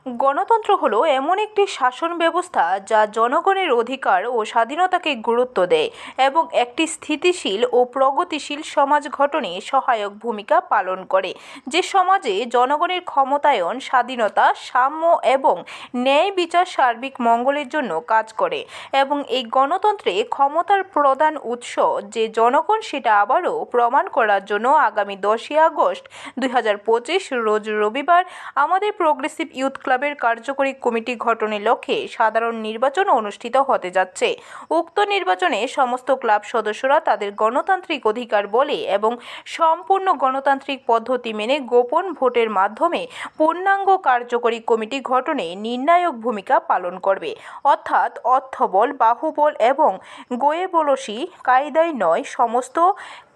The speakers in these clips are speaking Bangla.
গণতন্ত্র হলো এমন একটি শাসন ব্যবস্থা যা জনগণের অধিকার ও স্বাধীনতাকে গুরুত্ব দেয় এবং একটি স্থিতিশীল ও প্রগতিশীল সমাজ গঠনে সহায়ক ভূমিকা পালন করে, যে সমাজে জনগণের ক্ষমতায়ন, স্বাধীনতা, সাম্য এবং ন্যায় বিচার সার্বিক মঙ্গলের জন্য কাজ করে। এবং এই গণতন্ত্রে ক্ষমতার প্রধান উৎস যে জনগণ, সেটা আবারও প্রমাণ করার জন্য আগামী 10ই আগস্ট 2025 রোজ রবিবার আমাদের প্রোগ্রেসিভ ইউথ ক্লাবের কার্যকরী কমিটি গঠনের লক্ষ্যে সাধারণ নির্বাচন অনুষ্ঠিত হতে যাচ্ছে। উক্ত নির্বাচনে সমস্ত ক্লাব সদস্যরা তাদের গণতান্ত্রিক অধিকার বলে এবং সম্পূর্ণ গণতান্ত্রিক পদ্ধতি মেনে গোপন ভোটের মাধ্যমে পূর্ণাঙ্গ কার্যকরী কমিটি গঠনে নির্ণায়ক ভূমিকা পালন করবে। অর্থাৎ অর্থবল, বাহুবল এবং গোয়েবলসী কায়দায় নয়, সমস্ত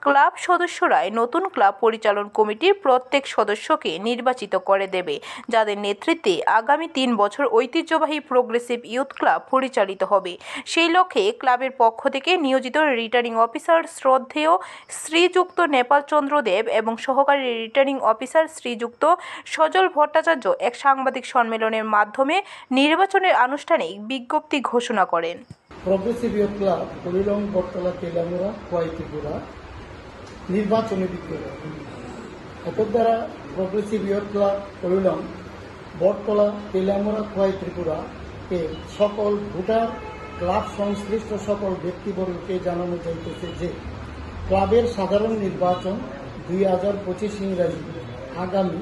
ক্লাব সদস্যরাই নতুন ক্লাব পরিচালন কমিটির প্রত্যেক সদস্যকে নির্বাচিত করে দেবে, যাদের নেতৃত্বে আগামী 3 বছর ঐতিহ্যবাহী প্রোগ্রেসিভ ইউথ ক্লাব পরিচালিত হবে। সেই লক্ষ্যে ক্লাবের পক্ষ থেকে নিয়োজিত রিটার্নিং অফিসার শ্রদ্ধেয় শ্রীযুক্ত নেপাল চন্দ্র দেব এবং সহকারী রিটার্নিং অফিসার শ্রীযুক্ত সজল ভট্টাচার্য এক সাংবাদিক সম্মেলনের মাধ্যমে নির্বাচনের আনুষ্ঠানিক বিজ্ঞপ্তি ঘোষণা করেন। প্রোগ্রেসিভ ইউথ ক্লাব কলিলং বটতলা তেলামুড়া খোয়াই ত্রিপুরা নির্বাচনী বিজ্ঞপ্তি। এতদ্বারা প্রোগ্রেসিভ ইউথ ক্লাব কলিলং বটতলা তেলামুড়া খোয়াই ত্রিপুরা এর সকল ভোটার, ক্লাব সংশ্লিষ্ট সকল ব্যক্তিবর্গকে জানানো যাইতেছে যে ক্লাবের সাধারণ নির্বাচন 2025 ইংরাজি আগামী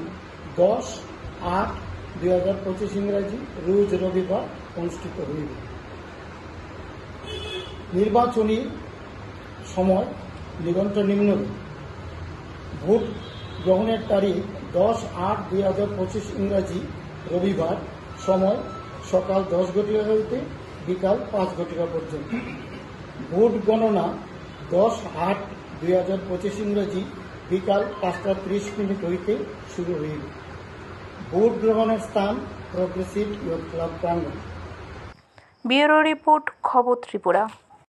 10/8/2025 ইংরাজি রোজ রবিবার অনুষ্ঠিত হইবে। নির্বাচনী সময় নিরন্তর নিম্নরূপ: ভোট গ্রহণের তারিখ 10/8/2025 ইংরাজি রবিবার, সময় সকাল 10 ঘটিকা হইতে বিকাল 5 ঘটিকা পর্যন্ত। ভোট গণনা 10/8/2025 ইংরাজি বিকাল 5:30 হইতে শুরু হইবে। ভোট গ্রহণের স্থান প্রোগ্রেসিভ ইউথ ক্লাব প্রাঙ্গণ। ব্যুরো রিপোর্ট, খবর ত্রিপুরা।